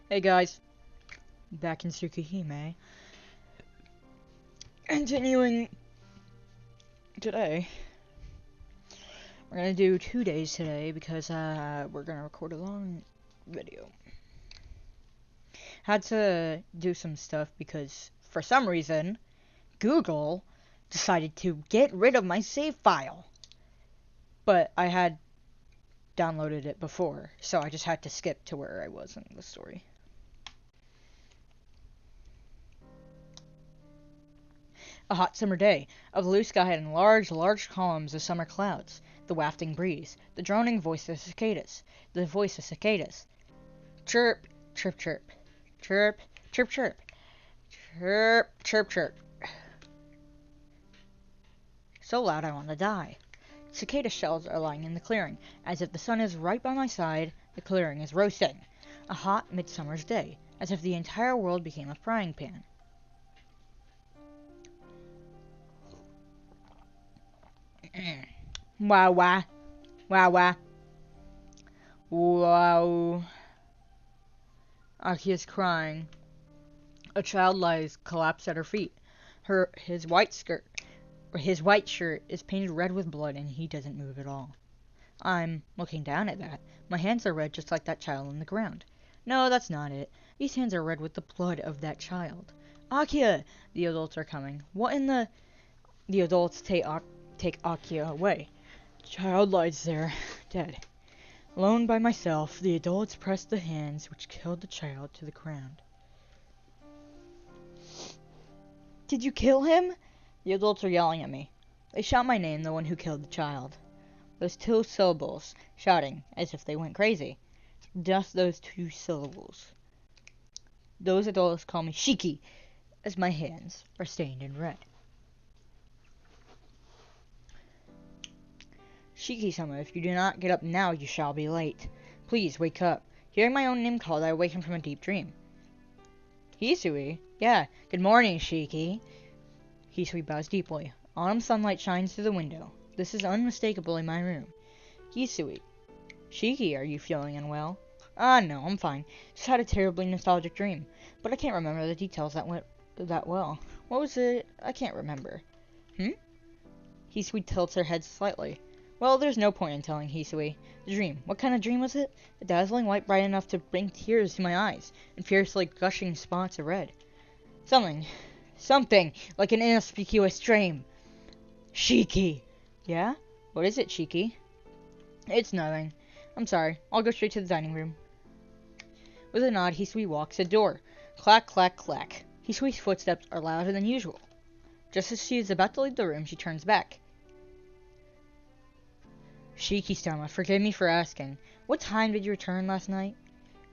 Hey guys, back in Tsukihime. Continuing today. We're gonna do 2 days today because we're gonna record a long video. Had to do some stuff because for some reason Google decided to get rid of my save file. But I had downloaded it before, so I just had to skip to where I was in the story. A hot summer day, a blue sky and large columns of summer clouds, the wafting breeze, the droning voice of cicadas, the voice of cicadas. Chirp, chirp, chirp, chirp, chirp, chirp, chirp, chirp, chirp. So loud I want to die. Cicada shells are lying in the clearing, as if the sun is right by my side, the clearing is roasting. A hot midsummer's day, as if the entire world became a frying pan. Wow, wow. Wow, wow. Wow. Akiha's crying. A child lies collapsed at her feet. His white shirt is painted red with blood and he doesn't move at all. I'm looking down at that. My hands are red just like that child on the ground. No, that's not it. These hands are red with the blood of that child. Akiha! The adults are coming. What in the... The adults take Akiha away. Child lies there, dead. Alone by myself, the adults press the hands which killed the child to the ground. Did you kill him? The adults are yelling at me. They shout my name, the one who killed the child. Those 2 syllables, shouting as if they went crazy. Just those 2 syllables. Those adults call me Shiki, as my hands are stained in red. Shiki-sama, if you do not get up now, you shall be late. Please, wake up. Hearing my own name called, I awaken from a deep dream. Hisui? Yeah, good morning, Shiki. Hisui bows deeply. Autumn sunlight shines through the window. This is unmistakably my room. Hisui. Shiki, are you feeling unwell? No, I'm fine. Just had a terribly nostalgic dream. But I can't remember the details that well. What was it? I can't remember. Hisui tilts her head slightly. Well, there's no point in telling Hisui. The dream. What kind of dream was it? A dazzling light bright enough to bring tears to my eyes, and fiercely gushing spots of red. Something like an inconspicuous dream. Shiki! Yeah? What is it, Shiki? It's nothing. I'm sorry. I'll go straight to the dining room. With a nod, Hisui walks to the door. Clack, clack, clack. Hisui's footsteps are louder than usual. Just as she is about to leave the room, she turns back. Shiki-sama, forgive me for asking. What time did you return last night?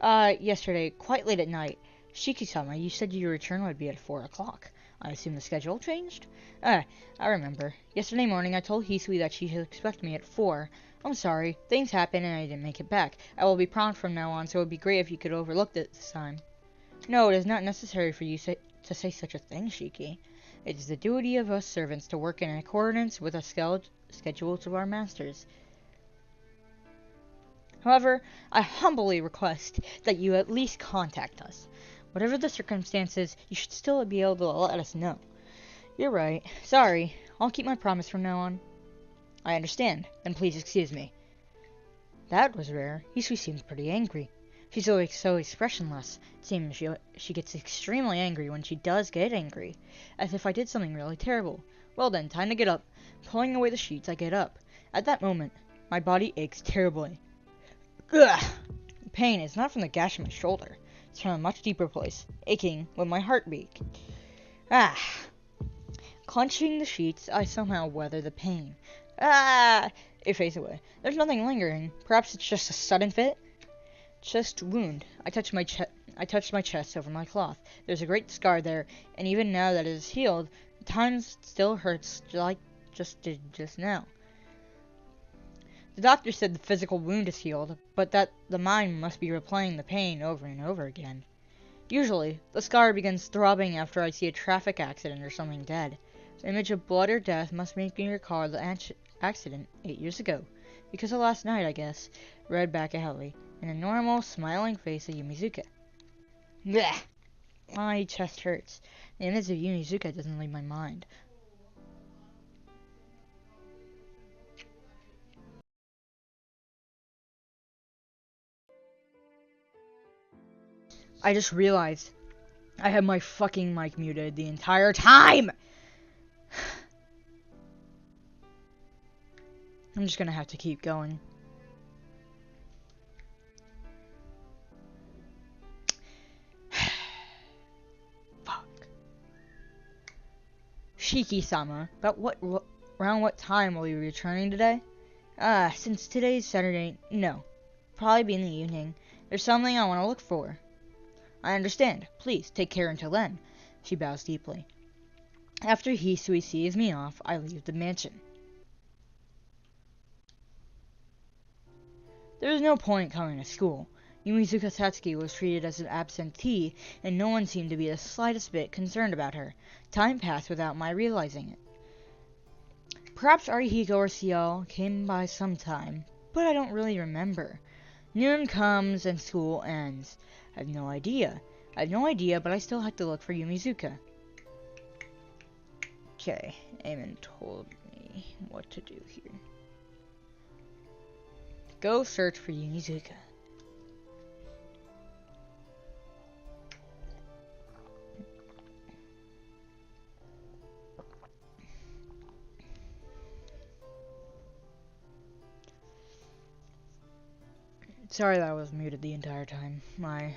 Yesterday, quite late at night. Shiki-sama, you said your return would be at 4 o'clock. I assume the schedule changed? I remember. Yesterday morning I told Hisui that she should expect me at 4. I'm sorry. Things happened and I didn't make it back. I will be prompt from now on, so it would be great if you could overlook it this time. No, it is not necessary for you to say such a thing, Shiki. It is the duty of us servants to work in accordance with the schedules of our masters. However, I humbly request that you at least contact us. Whatever the circumstances, you should still be able to let us know. You're right. Sorry. I'll keep my promise from now on. I understand. Then please excuse me. That was rare. Hisui seemed pretty angry. She's always so expressionless. It seems she gets extremely angry when she does get angry. As if I did something really terrible. Well then, time to get up. Pulling away the sheets, I get up. At that moment, my body aches terribly. Ugh! The pain is not from the gash in my shoulder. It's from a much deeper place, aching with my heartbeat. Clenching the sheets, I somehow weather the pain. It fades away. There's nothing lingering. Perhaps it's just a sudden fit? Chest wound. I touched my chest over my cloth. There's a great scar there, and even now that it is healed, the time still hurts like just now. The doctor said the physical wound is healed, but that the mind must be replaying the pain over and over again. Usually, the scar begins throbbing after I see a traffic accident or something dead. The image of blood or death must make me recall the accident 8 years ago. Because of last night, I guess. Read back alley, and a normal, smiling face of Yumizuka. Blech. My chest hurts. The image of Yumizuka doesn't leave my mind. I just realized I had my fucking mic muted the entire time! I'm just gonna have to keep going. Fuck. Shiki-sama, around what time will you be returning today? Since today's Saturday, no. Probably be in the evening. There's something I want to look for. I understand. Please, take care until then. She bows deeply. After Hisui sees me off, I leave the mansion. There is no point coming to school. Yumizuka Satsuki was treated as an absentee, and no one seemed to be the slightest bit concerned about her. Time passed without my realizing it. Perhaps Arihiko or Ciel came by sometime, but I don't really remember. Noon comes and school ends. I have no idea, but I still have to look for Yumizuka. Okay, Eamon told me what to do here. Go search for Yumizuka. Sorry that I was muted the entire time. My,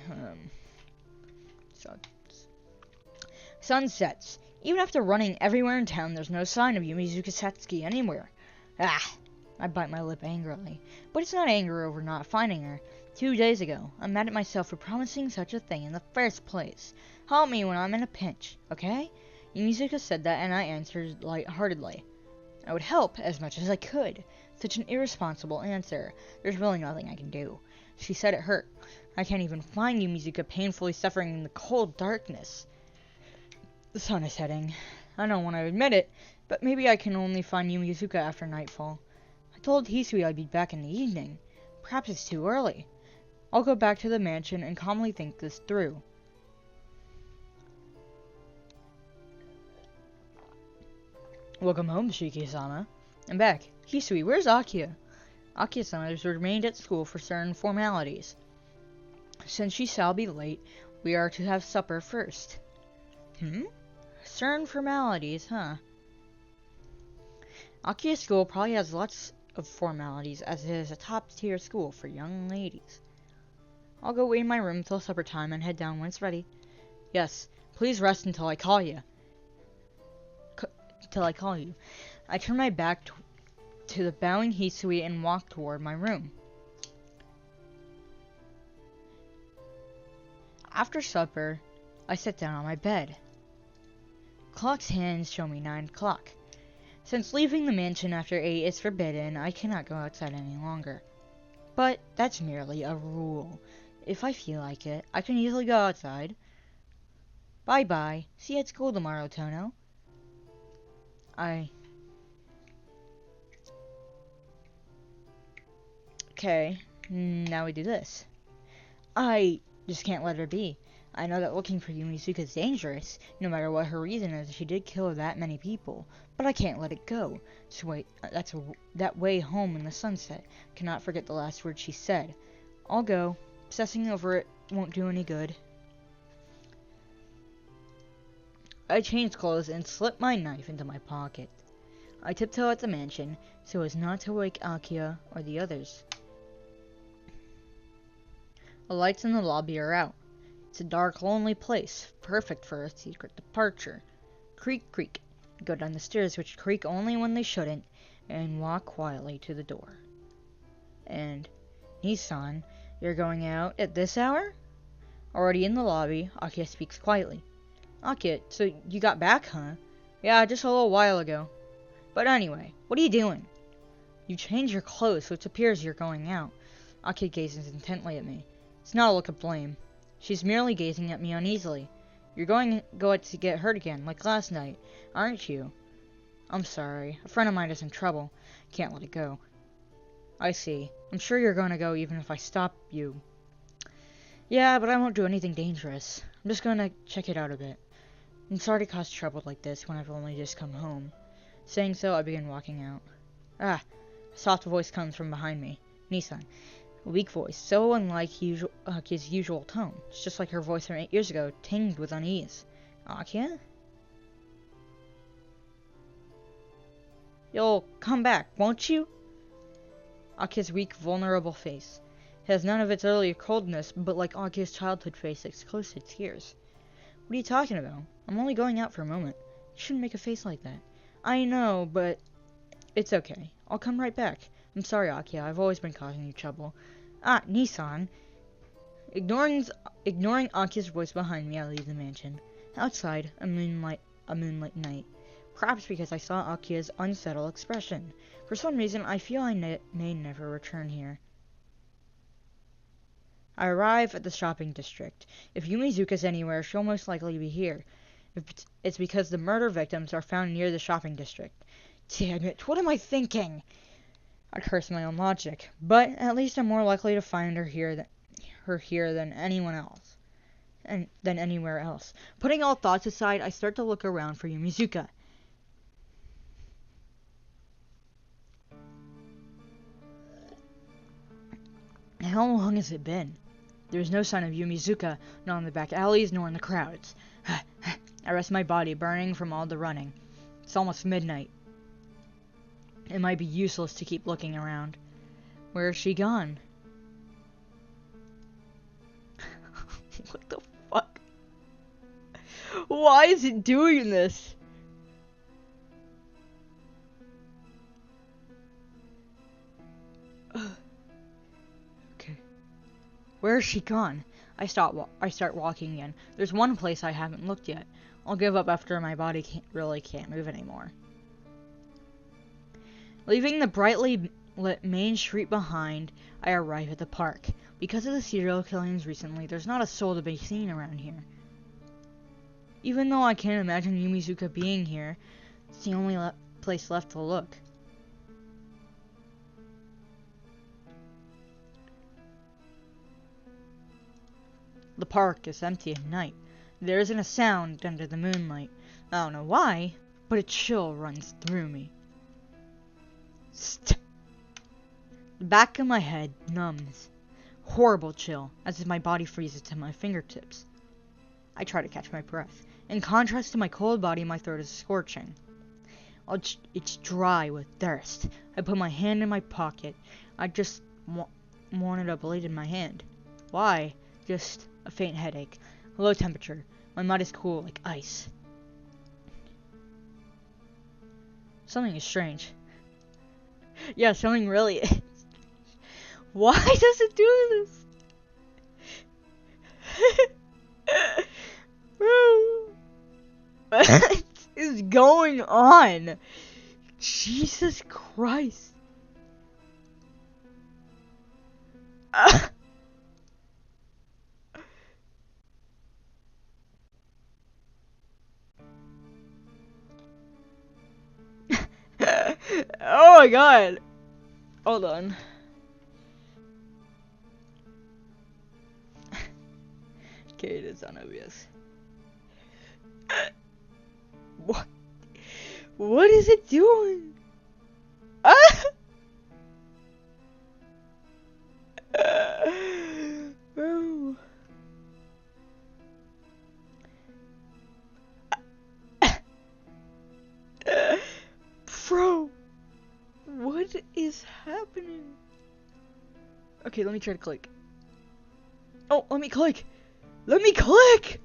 Sun sets. Even after running everywhere in town, there's no sign of Yumizuka Satsuki anywhere. I bite my lip angrily. But it's not anger over not finding her. 2 days ago, I'm mad at myself for promising such a thing in the first place. Help me when I'm in a pinch, okay? Yumizuka said that, and I answered lightheartedly. I would help as much as I could. Such an irresponsible answer. There's really nothing I can do. She said it hurt. I can't even find Yumizuka painfully suffering in the cold darkness. The sun is setting. I don't want to admit it, but maybe I can only find Yumizuka after nightfall. I told Hisui I'd be back in the evening. Perhaps it's too early. I'll go back to the mansion and calmly think this through. Welcome home, Shiki-sama. I'm back. Hisui, where's Akiha? Akiha-sama has remained at school for certain formalities. Since she shall be late, we are to have supper first. Certain formalities, huh? Akiha's school probably has lots of formalities, as it is a top-tier school for young ladies. I'll go wait in my room till supper time and head down when it's ready. Yes, please rest until I call you. I turn my back to the bowing Hisui and walk toward my room. After supper, I sit down on my bed. Clock's hands show me 9 o'clock. Since leaving the mansion after 8 is forbidden, I cannot go outside any longer. But that's merely a rule. If I feel like it, I can easily go outside. Bye-bye. See you at school tomorrow, Tono. Okay, now we do this. I just can't let her be. I know that looking for Yumizuka is dangerous. No matter what her reason is, she did kill that many people. But I can't let it go. So that way home in the sunset. Cannot forget the last word she said. I'll go. Obsessing over it won't do any good. I changed clothes and slipped my knife into my pocket. I tiptoe at the mansion so as not to wake Akiha or the others. The lights in the lobby are out. It's a dark, lonely place, perfect for a secret departure. Creak, creak. Go down the stairs, which creak only when they shouldn't, and walk quietly to the door. And, Nissan, you're going out at this hour? Already in the lobby, Akiha speaks quietly. Akiha, so you got back, huh? Yeah, just a little while ago. But anyway, what are you doing? You changed your clothes, so it appears you're going out. Akiha gazes intently at me. It's not a look of blame. She's merely gazing at me uneasily. You're going to get hurt again, like last night, aren't you? I'm sorry. A friend of mine is in trouble. Can't let it go. I see. I'm sure you're going to go even if I stop you. Yeah, but I won't do anything dangerous. I'm just gonna check it out a bit. I'm sorry to cause trouble like this when I've only just come home. Saying so, I begin walking out. Ah, a soft voice comes from behind me. Nissan. A weak voice, so unlike his usual tone. It's just like her voice from 8 years ago, tinged with unease. Akiha? You'll come back, won't you? Akiha's weak, vulnerable face. It has none of its earlier coldness, but like Akiha's childhood face, it's close to tears. What are you talking about? I'm only going out for a moment. You shouldn't make a face like that. I know, but it's okay. I'll come right back. I'm sorry, Akiha. I've always been causing you trouble. Ah, Nissan. Ignoring Akiha's voice behind me, I leave the mansion. Outside, a moonlight night. Perhaps because I saw Akiha's unsettled expression. For some reason, I feel I may never return here. I arrive at the shopping district. If Yumizuka's anywhere, she'll most likely be here. It's because the murder victims are found near the shopping district. Damn it, what am I thinking? I curse my own logic, but at least I'm more likely to find her here than anyone else. And than anywhere else. Putting all thoughts aside, I start to look around for Yumizuka. How long has it been? There's no sign of Yumizuka, not in the back alleys nor in the crowds. I rest my body, burning from all the running. It's almost midnight. It might be useless to keep looking around. Where is she gone? What the fuck? Why is it doing this? Okay. Where is she gone? I start walking again. There's one place I haven't looked yet. I'll give up after my body can't move anymore. Leaving the brightly lit main street behind, I arrive at the park. Because of the serial killings recently, there's not a soul to be seen around here. Even though I can't imagine Yumizuka being here, it's the only place left to look. The park is empty at night. There isn't a sound under the moonlight. I don't know why, but a chill runs through me. The back of my head numbs. Horrible chill, as if my body freezes to my fingertips. I try to catch my breath. In contrast to my cold body, my throat is scorching. It's dry with thirst. I put my hand in my pocket. I just wanted a blade in my hand. Why? Just a faint headache. Low temperature. My mind is cool like ice. Something is strange. Yeah, something really is. Why does it do this? What is going on? Jesus Christ. Oh my god. Hold on. Okay, it is unobvious. What? What is it doing? Ah! Bro. Bro. What is happening? Okay, let me try to click. Oh, let me click. Let me click!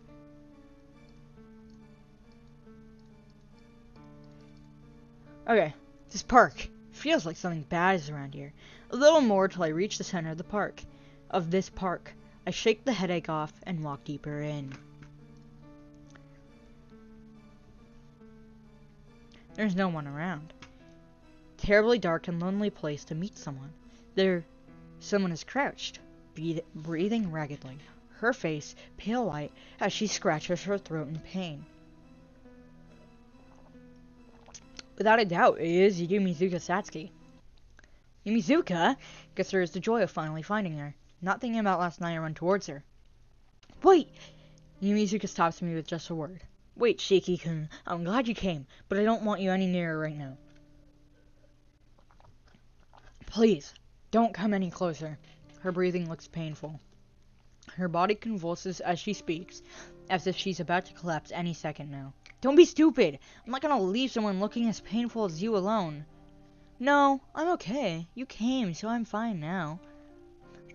Okay, this park. Feels like something bad is around here. A little more till I reach the center of the park. Of this park. I shake the headache off and walk deeper in. There's no one around. Terribly dark and lonely place to meet someone. Someone is crouched, breathing raggedly. Her face pale white as she scratches her throat in pain. Without a doubt, it is Yumizuka Satsuki. Yumizuka? Guess there is the joy of finally finding her. Not thinking about last night, I run towards her. Wait! Yumizuka stops me with just a word. Wait, Shiki-kun, I'm glad you came, but I don't want you any nearer right now. Please, don't come any closer. Her breathing looks painful. Her body convulses as she speaks, as if she's about to collapse any second now. Don't be stupid! I'm not gonna leave someone looking as painful as you alone. No, I'm okay. You came, so I'm fine now.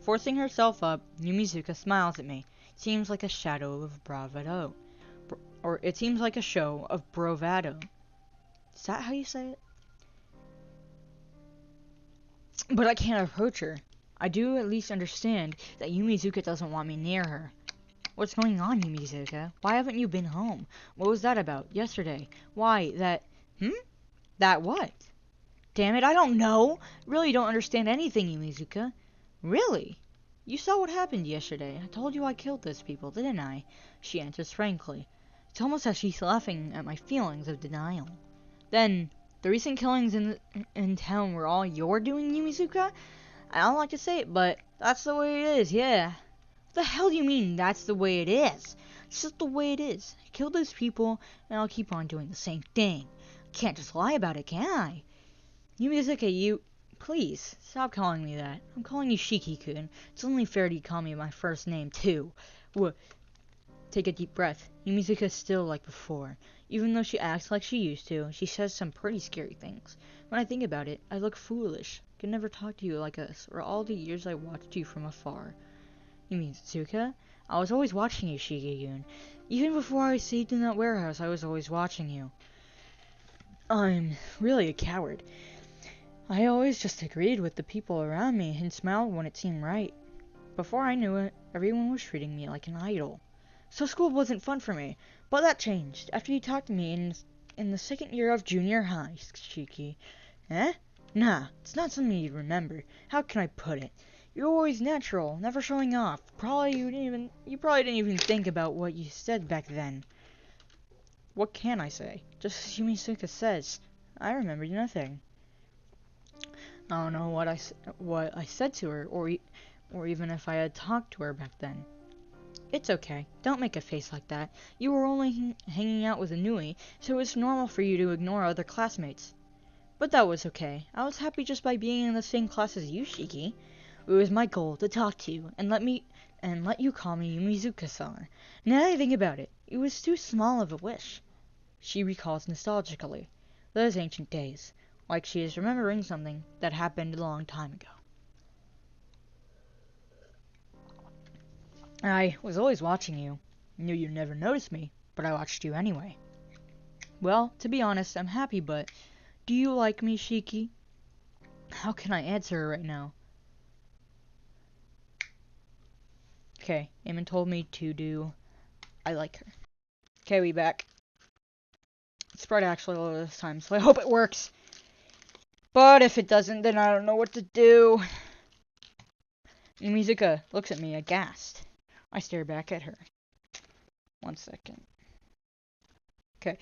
Forcing herself up, Yumizuka smiles at me. Seems like a shadow of bravado. Or it seems like a show of bravado. Is that how you say it? But I can't approach her. I do at least understand that Yumizuka doesn't want me near her. What's going on, Yumizuka? Why haven't you been home? What was that about? Yesterday? Why, that... That what? Damn it, I don't know! Really don't understand anything, Yumizuka. Really? You saw what happened yesterday. I told you I killed those people, didn't I? She answers frankly. It's almost as she's laughing at my feelings of denial. Then, the recent killings in town were all your doing, Yumizuka? I don't like to say it, but that's the way it is, yeah. What the hell do you mean, that's the way it is? It's just the way it is. I killed those people, and I'll keep on doing the same thing. I can't just lie about it, can I? Yumizuka, you... Please, stop calling me that. I'm calling you Shiki-kun. It's only fair you call me my first name, too. Take a deep breath. Yumizuka's still like before. Even though she acts like she used to, she says some pretty scary things. When I think about it, I look foolish. I could never talk to you like this, for all the years I watched you from afar. You mean Tsuka? I was always watching you, Shiki-kun. Even before I saved in that warehouse, I was always watching you. I'm really a coward. I always just agreed with the people around me and smiled when it seemed right. Before I knew it, everyone was treating me like an idol. So school wasn't fun for me, but that changed after you talked to me in the second year of junior high, Shiki. Eh? Nah, it's not something you'd remember. How can I put it? You're always natural, never showing off. You probably didn't even think about what you said back then. What can I say? Just as Yumizuka says. I remember nothing. I don't know what I said to her, or even if I had talked to her back then. It's okay. Don't make a face like that. You were only hanging out with Inui, so it's normal for you to ignore other classmates. But that was okay. I was happy just by being in the same class as you, Shiki. It was my goal to talk to you and let you call me Yumizuka-san. Now that I think about it, it was too small of a wish. She recalls nostalgically those ancient days, like she is remembering something that happened a long time ago. I was always watching you. Knew you'd never notice me, but I watched you anyway. Well, to be honest, I'm happy, but do you like me, Shiki? How can I answer her right now? Okay, Eamon told me to do I like her. Okay, we back. It's spread actually all this time, so I hope it works. But if it doesn't, then I don't know what to do. Yumizuka looks at me aghast. I stare back at her. 1 second. Okay.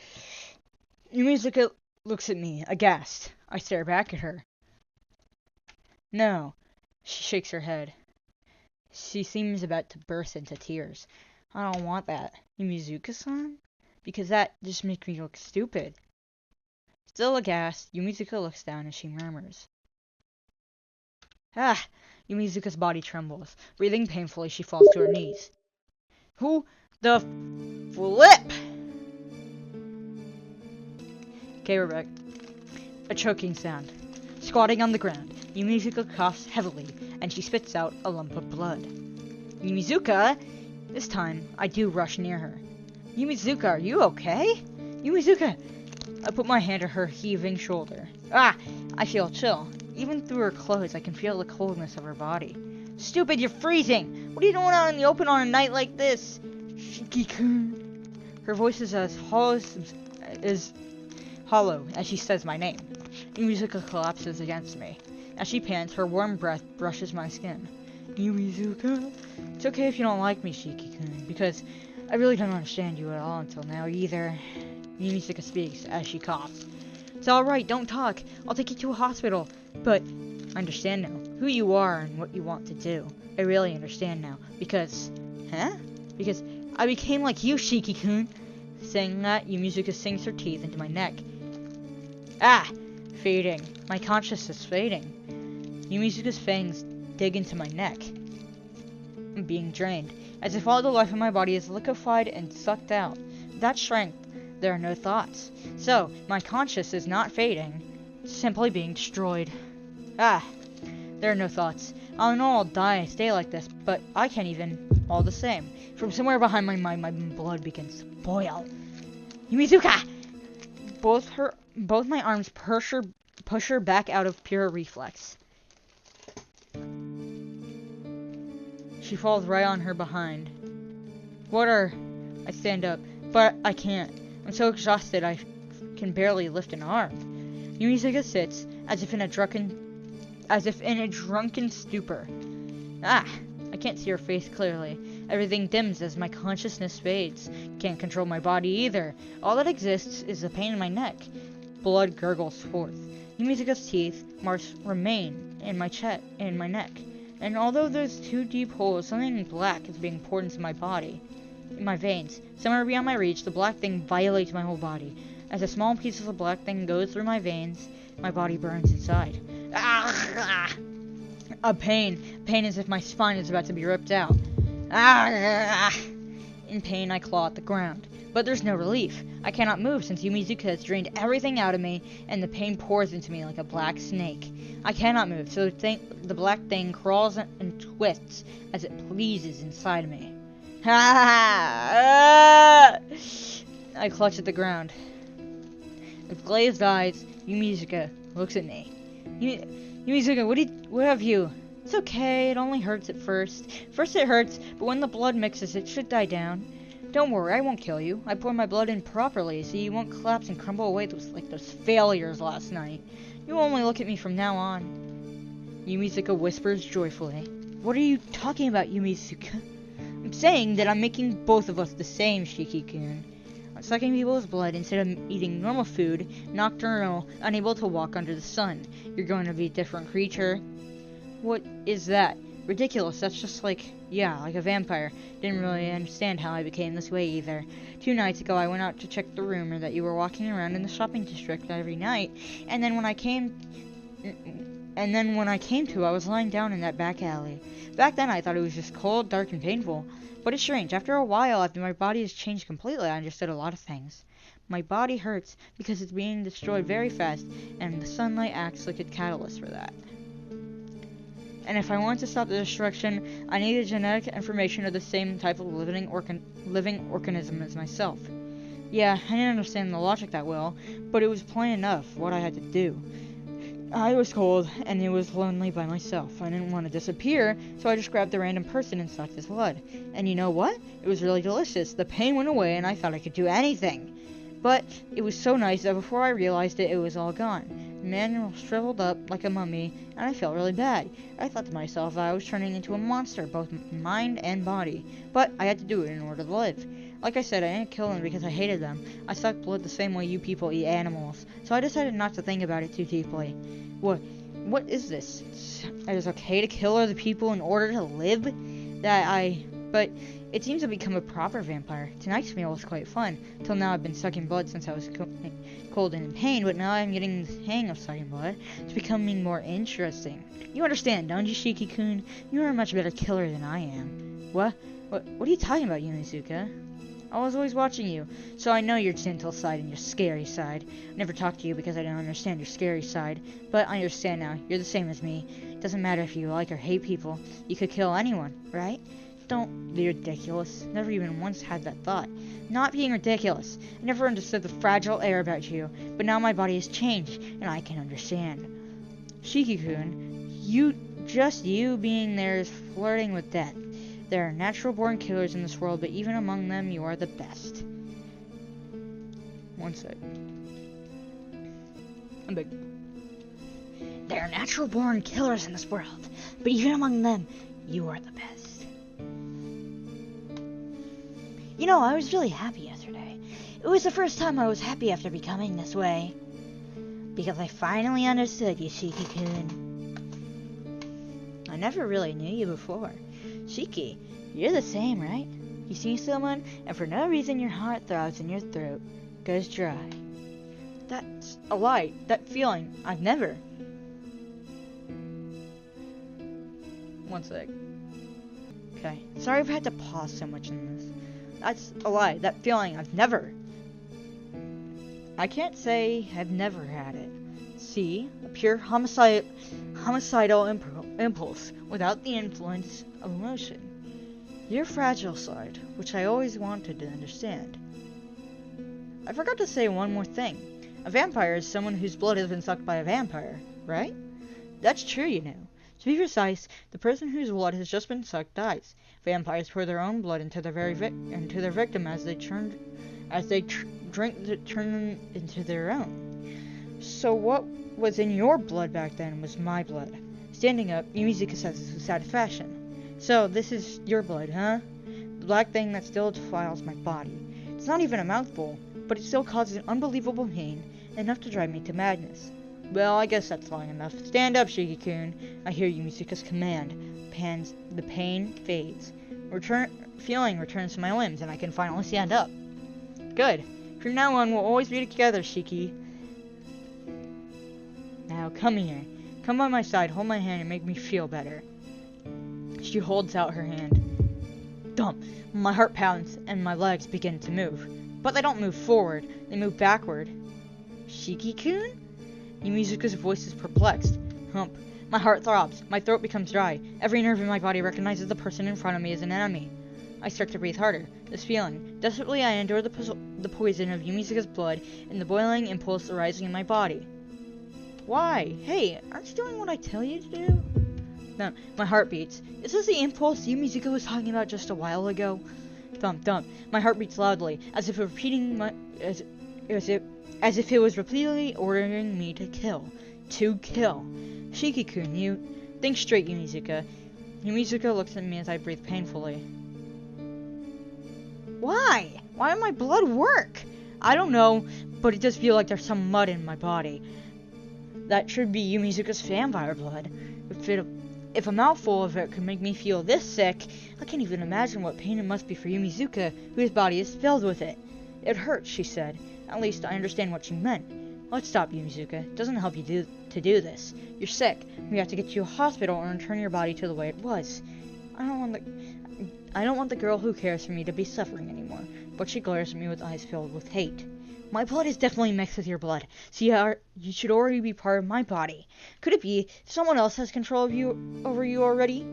Yumizuka looks at me aghast. I stare back at her. No. She shakes her head. She seems about to burst into tears. I don't want that. Yumizuka-san? Because that just makes me look stupid. Still aghast, Yumizuka looks down and she murmurs. Ah! Yumizuka's body trembles. Breathing painfully, she falls to her knees. Who the flip? Okay, we're back. A choking sound. Squatting on the ground, Yumizuka coughs heavily, and she spits out a lump of blood. Yumizuka! This time, I do rush near her. Yumizuka, are you okay? Yumizuka! I put my hand on her heaving shoulder. Ah! I feel chill. Even through her clothes, I can feel the coldness of her body. Stupid, you're freezing! What are you doing out in the open on a night like this? Shiki-kun. Her voice is as hollow as she says my name. Yumizuka collapses against me. As she pants, her warm breath brushes my skin. Yumizuka? It's okay if you don't like me, Shiki-kun, because I really don't understand you at all until now either. Yumizuka speaks as she coughs. It's alright, don't talk. I'll take you to a hospital. But I understand now who you are and what you want to do. I really understand now because... Huh? Because I became like you, Shiki-kun. Saying that, Yumizuka sinks her teeth into my neck. Ah! Fading. My consciousness fading. Yumizuka's fangs dig into my neck. I'm being drained, as if all the life in my body is liquefied and sucked out. Without strength, there are no thoughts. So, my conscious is not fading, it's simply being destroyed. Ah! There are no thoughts. I know I'll die and stay like this, but I can't even. All the same. From somewhere behind my mind, my blood begins to boil. Yumizuka! Both my arms push her back out of pure reflex. She falls right on her behind. Water! I stand up, but I can't. I'm so exhausted I can barely lift an arm. Yumizuka sits, as if in a drunken stupor. Ah! I can't see her face clearly. Everything dims as my consciousness fades. Can't control my body either. All that exists is the pain in my neck. Blood gurgles forth. Yumizuka's teeth marks remain in my neck. And although there's 2 deep holes, something black is being poured into my body. In my veins. Somewhere beyond my reach, the black thing violates my whole body. As a small piece of the black thing goes through my veins, my body burns inside. Ah! A pain. Pain as if my spine is about to be ripped out. Ah! In pain, I claw at the ground. But there's no relief. I cannot move since Yumizuka has drained everything out of me, and the pain pours into me like a black snake. I cannot move, so the black thing crawls and twists as it pleases inside me. Ah! I clutch at the ground. With glazed eyes, Yumizuka looks at me. Yumizuka, what have you? It's okay, it only hurts at first. First it hurts, but when the blood mixes, it should die down. Don't worry, I won't kill you. I pour my blood in properly, so you won't collapse and crumble away like those failures last night. You only look at me from now on. Yumizuka whispers joyfully. What are you talking about, Yumizuka? I'm saying that I'm making both of us the same, Shiki-kun. I'm sucking people's blood instead of eating normal food, nocturnal, unable to walk under the sun. You're going to be a different creature. What is that? Ridiculous, that's just like a vampire. Didn't really understand how I became this way either. 2 nights ago I went out to check the rumor that you were walking around in the shopping district every night, and then when I came to, I was lying down in that back alley. Back then I thought it was just cold, dark, and painful. But it's strange, after a while, after my body has changed completely, I understood a lot of things. My body hurts because it's being destroyed very fast, and the sunlight acts like a catalyst for that. And if I want to stop the destruction, I need the genetic information of the same type of living organism as myself. Yeah, I didn't understand the logic that well, but it was plain enough what I had to do. I was cold, and it was lonely by myself. I didn't want to disappear, so I just grabbed a random person and sucked his blood. And you know what? It was really delicious. The pain went away, and I thought I could do anything. But it was so nice that before I realized it, it was all gone. The man shriveled up like a mummy, and I felt really bad. I thought to myself that I was turning into a monster, both mind and body. But I had to do it in order to live. Like I said, I didn't kill them because I hated them. I sucked blood the same way you people eat animals. So I decided not to think about it too deeply. What is this? It is okay to kill other people in order to live? But it seems to become a proper vampire. Tonight's meal was quite fun. Till now I've been sucking blood since I was cold and in pain, but now I'm getting the hang of sucking blood. It's becoming more interesting. You understand, don't you, Shiki-kun? You're a much better killer than I am. What are you talking about, Yumizuka? I was always watching you, so I know your gentle side and your scary side. I never talked to you because I didn't understand your scary side, but I understand now. You're the same as me. It doesn't matter if you like or hate people. You could kill anyone, right? Don't be ridiculous. Never even once had that thought. Not being ridiculous. I never understood the fragile air about you, but now my body has changed, and I can understand. Shiki-kun, you being there is flirting with death. There are natural-born killers in this world, but even among them, you are the best. One sec. I'm big. There are natural-born killers in this world, but even among them, you are the best. You know, I was really happy yesterday. It was the first time I was happy after becoming this way. Because I finally understood you, Shiki-kun. I never really knew you before. Shiki, you're the same, right? You see someone, and for no reason your heart throbs and your throat goes dry. That's a lie. That feeling, I've never. One sec. Okay. Sorry if I had to pause so much in this. That's a lie. That feeling, I've never. I can't say I've never had it. See? A pure homicidal impulse without the influence of emotion. Your fragile side, which I always wanted to understand. I forgot to say one more thing. A vampire is someone whose blood has been sucked by a vampire, right? That's true, you know. To be precise, the person whose blood has just been sucked dies. Vampires pour their own blood into their victim as they turn them into their own. So what was in your blood back then was my blood. Standing up, Yumizaka says with satisfaction. So this is your blood, huh? The black thing that still defiles my body. It's not even a mouthful, but it still causes unbelievable pain, enough to drive me to madness. Well, I guess that's long enough. Stand up, Shiki-kun. I hear Yumizaka's command. The pain fades. Feeling returns to my limbs, and I can finally stand up. Good. From now on, we'll always be together, Shiki. Now, come here. Come by my side, hold my hand, and make me feel better. She holds out her hand. Dump. My heart pounds, and my legs begin to move. But they don't move forward. They move backward. Shiki-kun? Yumizaka's voice is perplexed. Hump. My heart throbs. My throat becomes dry. Every nerve in my body recognizes the person in front of me as an enemy. I start to breathe harder. This feeling. Desperately, I endure the poison of Yumizaka's blood and the boiling impulse arising in my body. Why? Hey, aren't you doing what I tell you to do? No, my heart beats. Is this the impulse Yumizaka was talking about just a while ago? Thump, thump. My heart beats loudly, as if it was repeatedly ordering me to kill. To kill. Shiki-kun, you... Think straight, Yumizaka. Yumizaka looks at me as I breathe painfully. Why? Why did my blood work? I don't know, but it does feel like there's some mud in my body. That should be Yumizaka's vampire blood. If a mouthful of it could make me feel this sick, I can't even imagine what pain it must be for Yumizaka, whose body is filled with it. It hurts, she said. At least I understand what she meant. Let's stop, Yumizaka. It doesn't help you to do this. You're sick. We have to get you to a hospital and return your body to the way it was. I don't want the girl who cares for me to be suffering anymore. But she glares at me with eyes filled with hate. My blood is definitely mixed with your blood, so you should already be part of my body. Could it be someone else has control of over you already?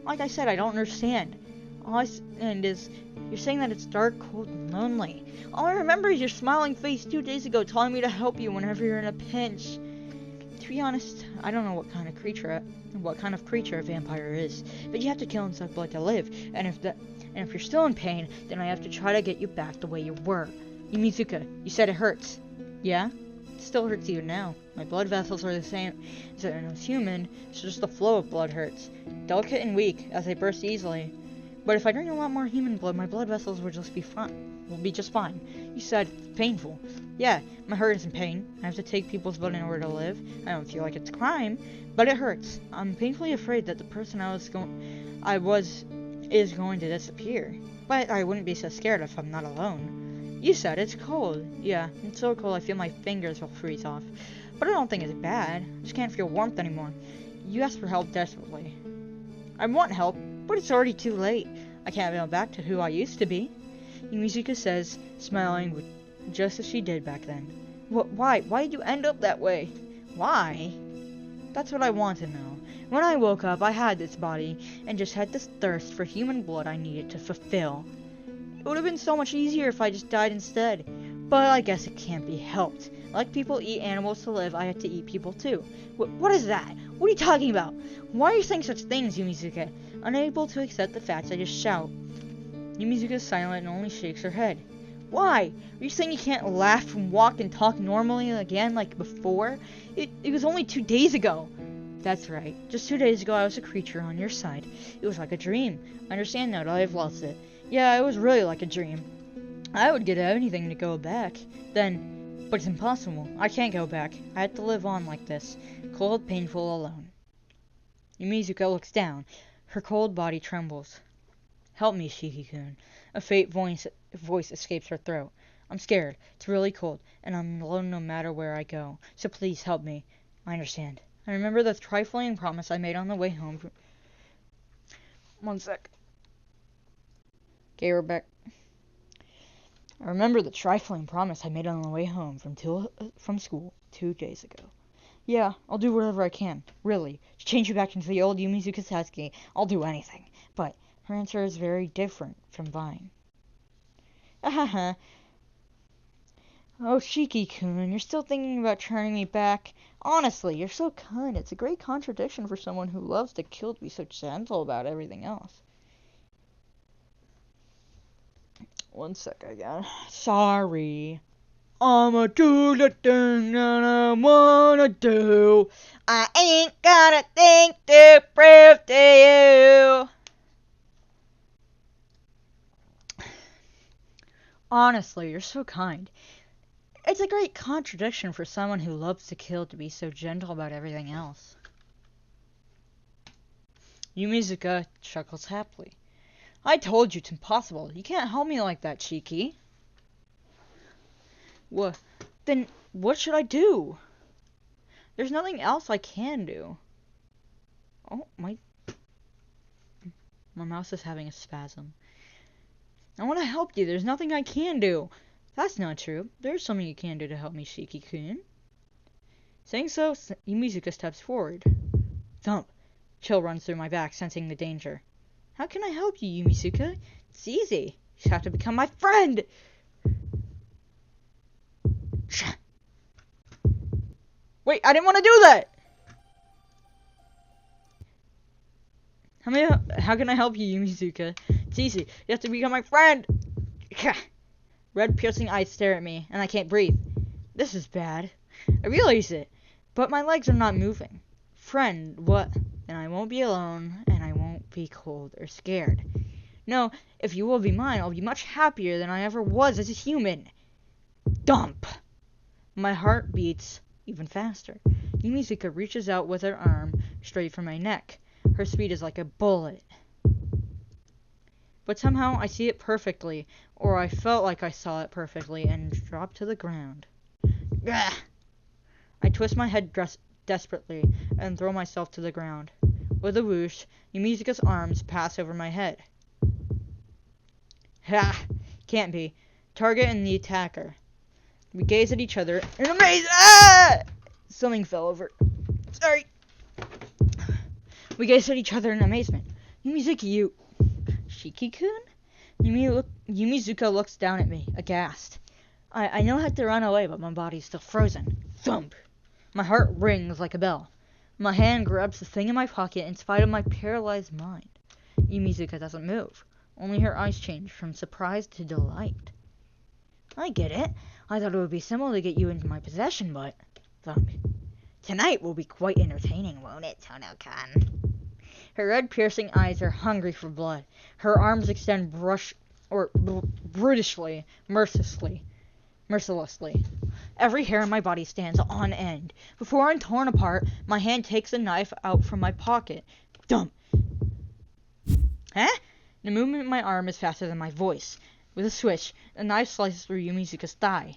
Like I said, I don't understand. All I understand is you're saying that it's dark, cold, and lonely. All I remember is your smiling face 2 days ago telling me to help you whenever you're in a pinch. To be honest, I don't know what kind of creature a vampire is, but you have to kill and suck blood to live. And if you're still in pain, then I have to try to get you back the way you were. Yumizaka, you said it hurts. Yeah? It still hurts even now. My blood vessels are the same as human, so just the flow of blood hurts. Delicate and weak, as they burst easily. But if I drink a lot more human blood, my blood vessels will just be fine. Will be just fine. You said it's painful. Yeah, my heart is in pain. I have to take people's blood in order to live. I don't feel like it's a crime, but it hurts. I'm painfully afraid that the person is going to disappear. But I wouldn't be so scared if I'm not alone. You said it's cold. Yeah, it's so cold I feel my fingers will freeze off. But I don't think it's bad. I just can't feel warmth anymore. You asked for help desperately. I want help, but it's already too late. I can't go back to who I used to be. Yumizaka says, smiling just as she did back then. Why? Why did you end up that way? Why? That's what I want to know. When I woke up, I had this body, and just had this thirst for human blood I needed to fulfill. It would have been so much easier if I just died instead. But I guess it can't be helped. Like people eat animals to live, I had to eat people too. What is that? What are you talking about? Why are you saying such things, Yumizaka? Unable to accept the facts, I just shout. Yumizaka is silent and only shakes her head. Why? Are you saying you can't laugh and walk and talk normally again like before? It was only 2 days ago. That's right. Just 2 days ago I was a creature on your side. It was like a dream. I understand now that I have lost it. Yeah, it was really like a dream. I would give anything to go back. But it's impossible. I can't go back. I have to live on like this. Cold, painful, alone. Yumizaka looks down. Her cold body trembles. Help me, Shiki-kun. A faint voice escapes her throat. I'm scared. It's really cold, and I'm alone no matter where I go. So please help me. I understand. I remember the trifling promise I made on the way home. One sec. Okay, we're back. I remember the trifling promise I made on the way home from school 2 days ago. Yeah, I'll do whatever I can. Really. To change you back into the old Yumizuka Satsuki, I'll do anything. But her answer is very different from mine. Ahaha. Oh, Shiki-kun, you're still thinking about turning me back? Honestly, you're so kind. It's a great contradiction for someone who loves to kill to be so gentle about everything else. One sec again. Sorry. I'ma do the thing that I wanna do. I ain't got a thing to prove to you. Honestly, you're so kind. It's a great contradiction for someone who loves to kill to be so gentle about everything else. Yumizuka chuckles happily. I told you it's impossible. You can't help me like that, Shiki. What? Then what should I do? There's nothing else I can do. Oh, my mouse is having a spasm. I want to help you. There's nothing I can do. That's not true. There's something you can do to help me, Shiki-kun. Saying so, Yumizuka steps forward. Thump. Chill runs through my back, sensing the danger. How can I help you, Yumizuka? It's easy. You just have to become my friend! Wait, I didn't want to do that! How can I help you, Yumizuka? It's easy. You have to become my friend! Red piercing eyes stare at me, and I can't breathe. This is bad. I realize it, but my legs are not moving. Friend, what? Then I won't be alone, and I won't be cold or scared. No, if you will be mine, I'll be much happier than I ever was as a human. Dump! My heart beats even faster. Yumizuka reaches out with her arm straight for my neck. Her speed is like a bullet. But somehow I see it perfectly, or I felt like I saw it perfectly, and drop to the ground. Gah! I twist my head desperately and throw myself to the ground. With a whoosh, Yumizuka's arms pass over my head. Ha! Can't be. Target and the attacker. We gaze at each other in amaze. Ah! Something fell over. Sorry. We gaze at each other in amazement. Yumizuka, you... Shiki-kun? Yumizuka looks down at me, aghast. I know I have to run away, but my body's still frozen. Thump! My heart rings like a bell. My hand grabs the thing in my pocket in spite of my paralyzed mind. Yumizuka doesn't move. Only her eyes change from surprise to delight. I get it. I thought it would be simple to get you into my possession, but... Thump. Tonight will be quite entertaining, won't it, Tono-kan? Her red piercing eyes are hungry for blood. Her arms extend brutishly, mercilessly. Every hair in my body stands on end. Before I'm torn apart, my hand takes a knife out from my pocket. Dump! Huh? The movement of my arm is faster than my voice. With a swish, the knife slices through Yumizuka's thigh.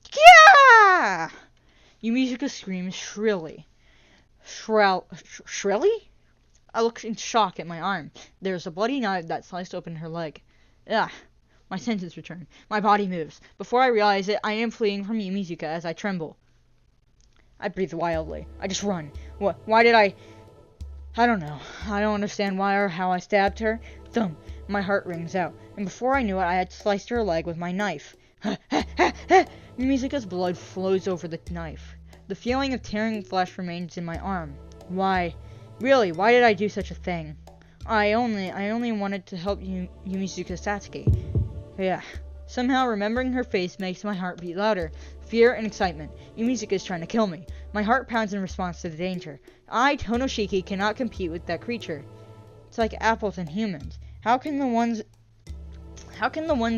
Kia! Yumizuka screams shrilly. Shrilly? I look in shock at my arm. There's a bloody knife that sliced open her leg. Ugh. My senses return. My body moves. Before I realize it, I am fleeing from Yumizuka as I tremble. I breathe wildly. I just run. Why did I don't know. I don't understand why or how I stabbed her. Thump. My heart rings out. And before I knew it, I had sliced her leg with my knife. Yumizuka's blood flows over the knife. The feeling of tearing flesh remains in my arm. Why? Really, why did I do such a thing? I only wanted to help Yumizuka Satsuki. Yeah. Somehow remembering her face makes my heart beat louder. Fear and excitement. Yumizuka is trying to kill me. My heart pounds in response to the danger. I, Tonoshiki, cannot compete with that creature. It's like apples and humans. How can the ones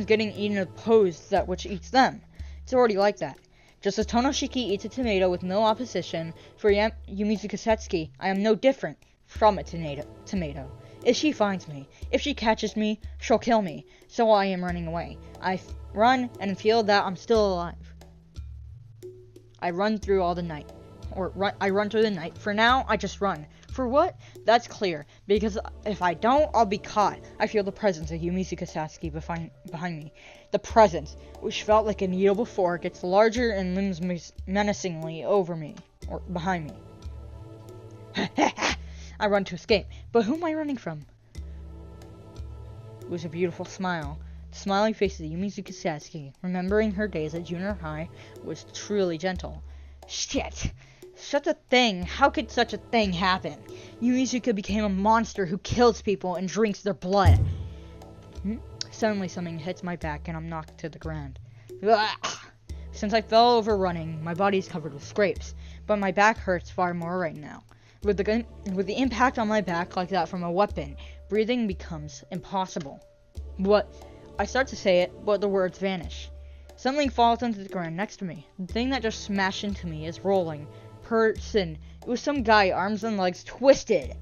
getting eaten oppose that which eats them? It's already like that. Just as Tonoshiki eats a tomato with no opposition, for Yumizuka Satsuki, I am no different from a tomato. is she finds me. If she catches me, she'll kill me. So I am running away. I run and feel that I'm still alive. I run through all the night. I run through the night. For now, I just run. For what? That's clear. Because if I don't, I'll be caught. I feel the presence of Yumizuka Satsuki behind me. The presence, which felt like a needle before, gets larger and looms menacingly over me. Or behind me. I run to escape. But who am I running from? It was a beautiful smile. The smiling face of Yumizuka Satsuki, remembering her days at junior high, was truly gentle. Shit! Such a thing! How could such a thing happen? Yumizuka became a monster who kills people and drinks their blood. Suddenly something hits my back and I'm knocked to the ground. Since I fell over running, my body is covered with scrapes, but my back hurts far more right now. With the impact on my back like that from a weapon, breathing becomes impossible. What? I start to say it, but the words vanish. Something falls onto the ground next to me. The thing that just smashed into me is rolling. Person. It was some guy, arms and legs twisted.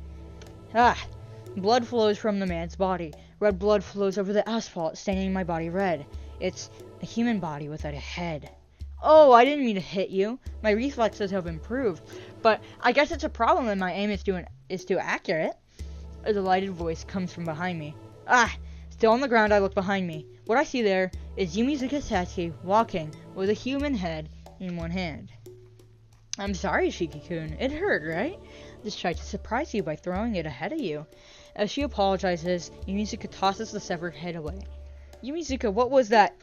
Blood flows from the man's body. Red blood flows over the asphalt, staining my body red. It's a human body without a head. Oh, I didn't mean to hit you. My reflexes have improved, but I guess it's a problem that my aim is too accurate. A delighted voice comes from behind me. Still on the ground, I look behind me. What I see there is Yumizuka Satsuki walking with a human head in one hand. I'm sorry, Shiki-kun. It hurt, right? Just tried to surprise you by throwing it ahead of you. As she apologizes, Yumizuka tosses the severed head away. Yumizuka, what was that?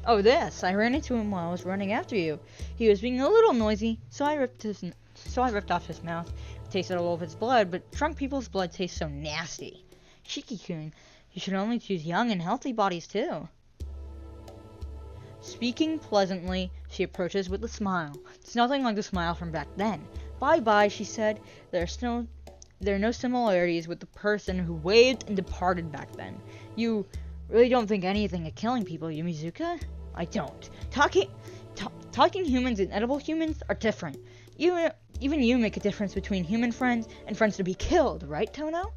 Oh, this. I ran into him while I was running after you. He was being a little noisy, so I ripped off his mouth. Tasted all of his blood, but drunk people's blood tastes so nasty. Shiki-kun, you should only choose young and healthy bodies, too. Speaking pleasantly, she approaches with a smile. It's nothing like the smile from back then. Bye-bye, she said. There are no similarities with the person who waved and departed back then. You really don't think anything of killing people, Yumizuka? I don't. Talking humans and edible humans are different. Even you make a difference between human friends and friends to be killed, right, Tono?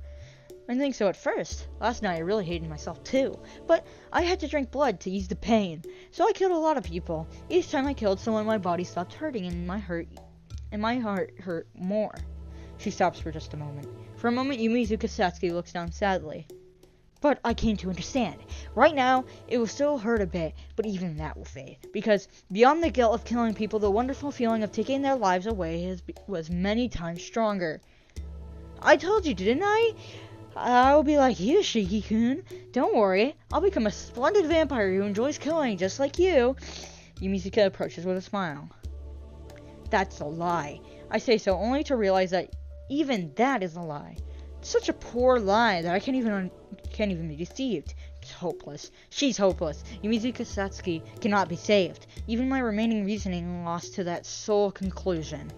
I didn't think so at first. Last night I really hated myself too. But I had to drink blood to ease the pain. So I killed a lot of people. Each time I killed someone, my body stopped hurting and my heart hurt more. She stops for just a moment. For a moment, Yumizuka Satsuki looks down sadly. But I came to understand. Right now, it will still hurt a bit, but even that will fade. Because beyond the guilt of killing people, the wonderful feeling of taking their lives away was many times stronger. I told you, didn't I? I'll be like you, Shiki-kun. Don't worry, I'll become a splendid vampire who enjoys killing, just like you. Yumizuka approaches with a smile. That's a lie. I say so only to realize that even that is a lie. It's such a poor lie that I can't even be deceived. It's hopeless. She's hopeless. Yumizuka Satsuki cannot be saved. Even my remaining reasoning lost to that sole conclusion.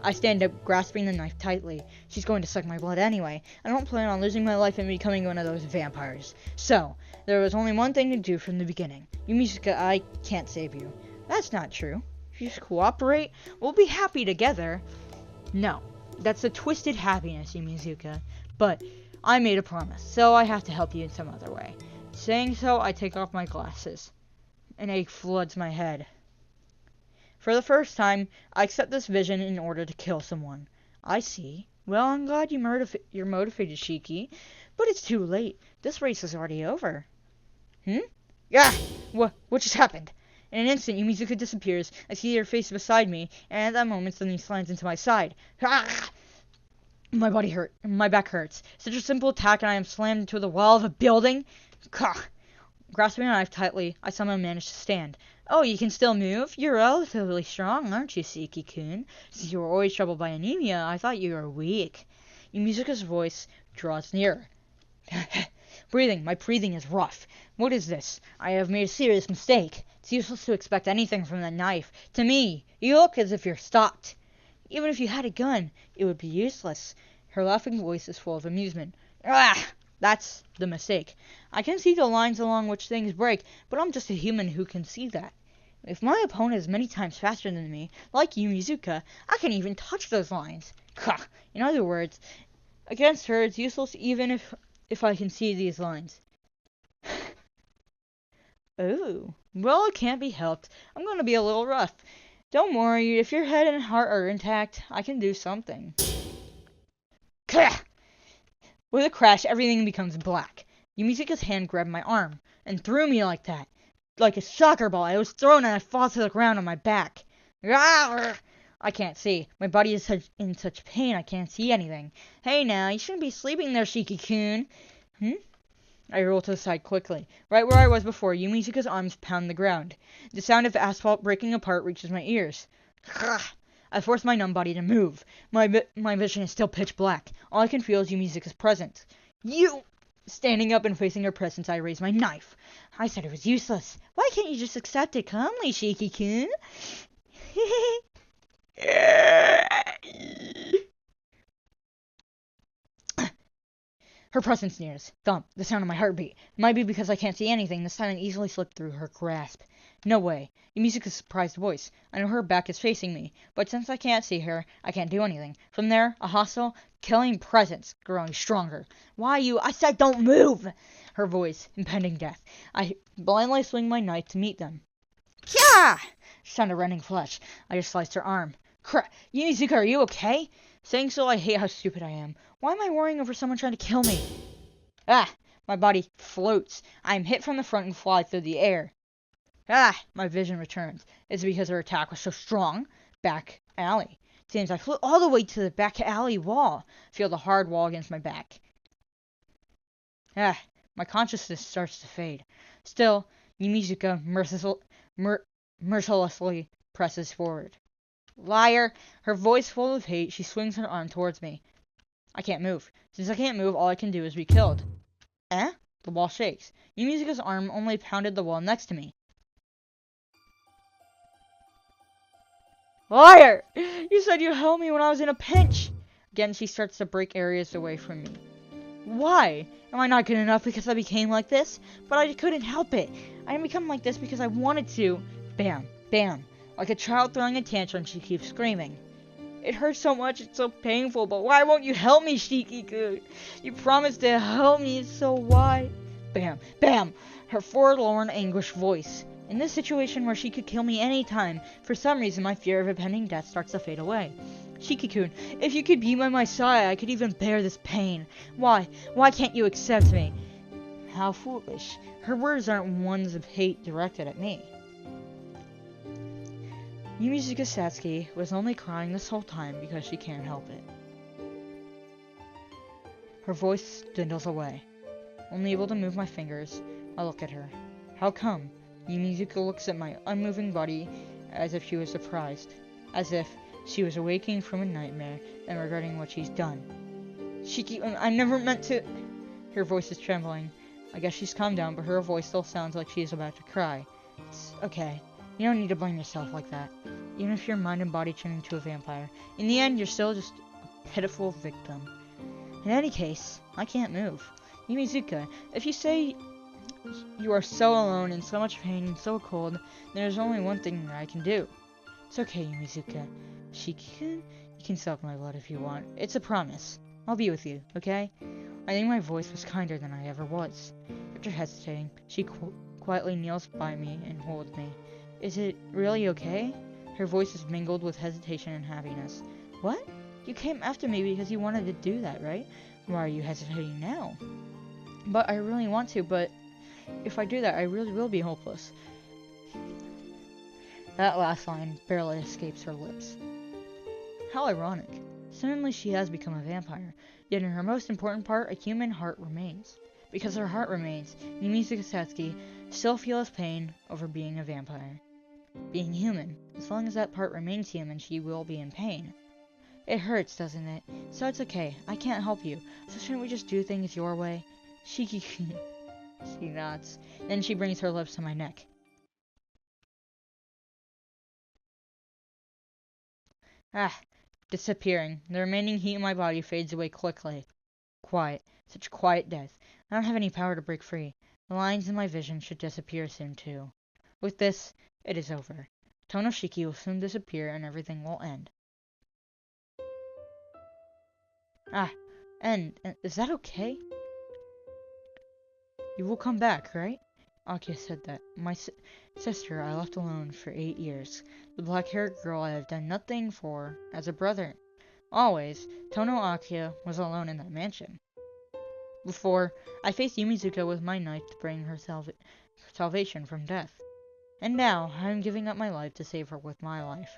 I stand up, grasping the knife tightly. She's going to suck my blood anyway. I don't plan on losing my life and becoming one of those vampires. So, there was only one thing to do from the beginning. Yumizuka, I can't save you. That's not true. If you just cooperate, we'll be happy together. No, that's a twisted happiness, Yumizuka. But I made a promise, so I have to help you in some other way. Saying so, I take off my glasses. An ache floods my head. For the first time, I accept this vision in order to kill someone. I see. Well, I'm glad you're motivated, Shiki. But it's too late. This race is already over. Yeah! What just happened? In an instant, Yumizuka disappears. I see her face beside me, and at that moment, something slams into my side. My back hurts. Such a simple attack, and I am slammed into the wall of a building. Grasping a knife tightly, I somehow manage to stand. Oh, you can still move? You're relatively strong, aren't you, Shiki-kun? Since you were always troubled by anemia, I thought you were weak. Yumizuka's voice draws nearer. My breathing is rough. What is this? I have made a serious mistake. It's useless to expect anything from that knife. To me, you look as if you're stopped. Even if you had a gun, it would be useless. Her laughing voice is full of amusement. That's the mistake. I can see the lines along which things break, but I'm just a human who can see that. If my opponent is many times faster than me, like Yumizuka, I can even touch those lines. In other words, Against her, it's useless even if I can see these lines. Oh, well, it can't be helped. I'm going to be a little rough. Don't worry, if your head and heart are intact, I can do something. With a crash, everything becomes black. Yumisuka's hand grabbed my arm and threw me like that. Like a soccer ball, I was thrown and I fall to the ground on my back. I can't see. My body is in such pain I can't see anything. Hey now, you shouldn't be sleeping there, Shiki-kun. I rolled to the side quickly. Right where I was before, Yumisuka's arms pound the ground. The sound of asphalt breaking apart reaches my ears. I force my numb body to move. My vision is still pitch black. All I can feel is Yumisuka's presence. You! Standing up and facing her presence, I raise my knife. I said it was useless. Why can't you just accept it calmly, Shiki-kun? Her presence nears. Thump. The sound of my heartbeat. It might be because I can't see anything. The silence easily slipped through her grasp. No way. Yumisuka's surprised voice. I know her back is facing me, but since I can't see her, I can't do anything. From there, a hostile, killing presence growing stronger. Why you? I said don't move! Her voice, impending death. I blindly swing my knife to meet them. Kya! Sound of rending flesh. I just sliced her arm. Crap! Yumisuka, are you okay? Saying so, I hate how stupid I am. Why am I worrying over someone trying to kill me? My body floats. I am hit from the front and fly through the air. My vision returns. It's because her attack was so strong. Back alley. Seems I flew all the way to the back alley wall. Feel the hard wall against my back. My consciousness starts to fade. Still, Yumisuka mercilessly presses forward. Liar! Her voice full of hate, she swings her arm towards me. I can't move. Since I can't move, all I can do is be killed. The wall shakes. Yumisuka's arm only pounded the wall next to me. Liar! You said you helped me when I was in a pinch! Again, she starts to break areas away from me. Why? Am I not good enough because I became like this? But I couldn't help it. I didn't become like this because I wanted to. Bam. Bam. Like a child throwing a tantrum, she keeps screaming. It hurts so much, it's so painful, but why won't you help me, Shiki-kun? You promised to help me, so why? Bam, bam, her forlorn, anguished voice. In this situation where she could kill me any time, for some reason my fear of impending death starts to fade away. Shiki-kun, if you could be by my side, I could even bear this pain. Why can't you accept me? How foolish. Her words aren't ones of hate directed at me. Yumisuka Satsuki was only crying this whole time because she can't help it. Her voice dwindles away. Only able to move my fingers, I look at her. How come? Yumisuka looks at my unmoving body as if she was surprised. As if she was awaking from a nightmare and regretting what she's done. I never meant to... Her voice is trembling. I guess she's calmed down, but her voice still sounds like she is about to cry. It's okay. You don't need to blame yourself like that. Even if your mind and body turn into a vampire, in the end, you're still just a pitiful victim. In any case, I can't move. Yumisuka, if you say you are so alone, in so much pain, and so cold, there's only one thing that I can do. It's okay, Yumisuka. Shiki-kun, you can suck my blood if you want. It's a promise. I'll be with you, okay? I think my voice was kinder than I ever was. After hesitating, she quietly kneels by me and holds me. Is it really okay? Her voice is mingled with hesitation and happiness. What? You came after me because you wanted to do that, right? Why are you hesitating now? But I really want to, but if I do that, I really will be hopeless. That last line barely escapes her lips. How ironic. Suddenly she has become a vampire, yet in her most important part, a human heart remains. Because her heart remains, Yumisuka Satsuki still feels pain over being a vampire. Being human. As long as that part remains human, she will be in pain. It hurts, doesn't it? So it's okay. I can't help you. So shouldn't we just do things your way? Shiki-kun. She nods. Then she brings her lips to my neck. Disappearing. The remaining heat in my body fades away quickly. Quiet. Such quiet death. I don't have any power to break free. The lines in my vision should disappear soon, too. With this, it is over. Tonoshiki will soon disappear and everything will end. And is that okay? You will come back, right? Akiha said that. My sister I left alone for 8 years. The black-haired girl I have done nothing for as a brother. Always, Tono Akiha was alone in that mansion. Before, I faced Yumizuka with my knife to bring her salvation from death. And now, I am giving up my life to save her with my life.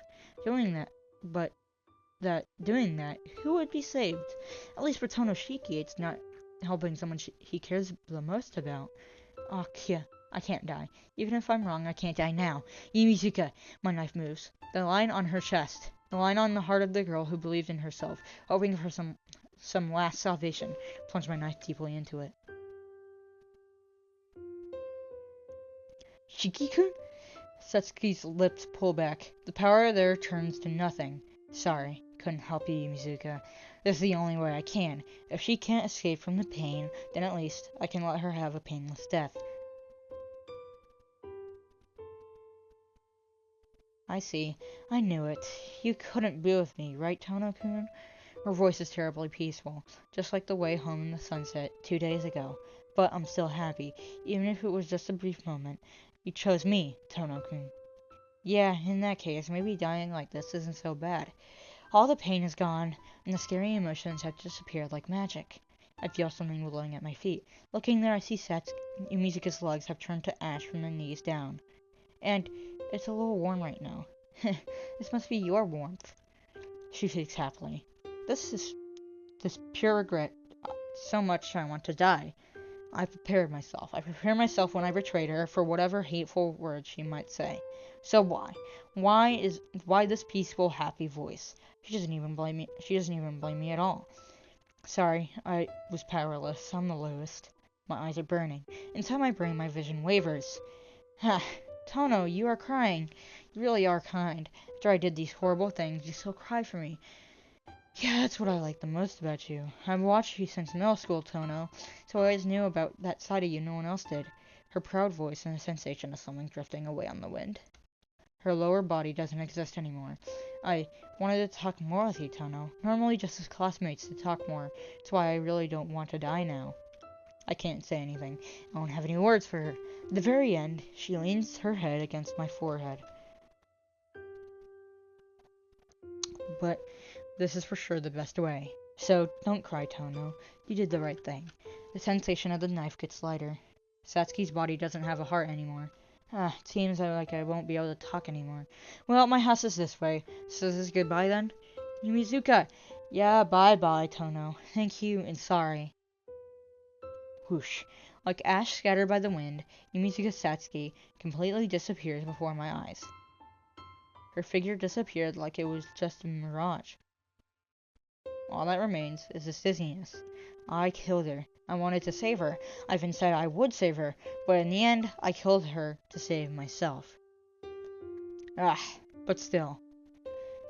Doing that, but doing that, who would be saved? At least for Tonoshiki, it's not helping someone he cares the most about. Akiha, I can't die. Even if I'm wrong, I can't die now. Yumizuka, my knife moves. The line on her chest. The line on the heart of the girl who believed in herself, hoping for some last salvation. Plunge my knife deeply into it. Shiki-kun? Satsuki's lips pull back. The power there turns to nothing. Sorry, couldn't help you, Mizuka. This is the only way I can. If she can't escape from the pain, then at least I can let her have a painless death. I see. I knew it. You couldn't be with me, right, Tono-kun? Her voice is terribly peaceful, just like the way home in the sunset 2 days ago. But I'm still happy, even if it was just a brief moment. You chose me, Tono-kun. Yeah, in that case, maybe dying like this isn't so bad. All the pain is gone, and the scary emotions have disappeared like magic. I feel something wiggling at my feet. Looking there, I see Mizuka's legs have turned to ash from the knees down. And it's a little warm right now. This must be your warmth. She shakes happily. This is pure regret. So much I want to die. I prepared myself. I prepared myself when I betrayed her for whatever hateful words she might say. So why? Why this peaceful, happy voice? She doesn't even blame me. She doesn't even blame me at all. Sorry, I was powerless. I'm the lowest. My eyes are burning. Inside my brain, my vision wavers. Ha! Tono, you are crying. You really are kind. After I did these horrible things, you still cry for me. Yeah, that's what I like the most about you. I've watched you since middle school, Tono, so I always knew about that side of you no one else did. Her proud voice and a sensation of something drifting away on the wind. Her lower body doesn't exist anymore. I wanted to talk more with you, Tono. Normally just as classmates to talk more. That's why I really don't want to die now. I can't say anything. I don't have any words for her. At the very end, she leans her head against my forehead. But this is for sure the best way. So, don't cry, Tono. You did the right thing. The sensation of the knife gets lighter. Satsuki's body doesn't have a heart anymore. It seems like I won't be able to talk anymore. Well, my house is this way. So this is goodbye then? Yumizuka! Yeah, bye-bye, Tono. Thank you and sorry. Whoosh. Like ash scattered by the wind, Yumizuka Satsuki completely disappears before my eyes. Her figure disappeared like it was just a mirage. All that remains is this dizziness. I killed her. I wanted to save her. I even said I would save her, but in the end, I killed her to save myself. Ah, but still.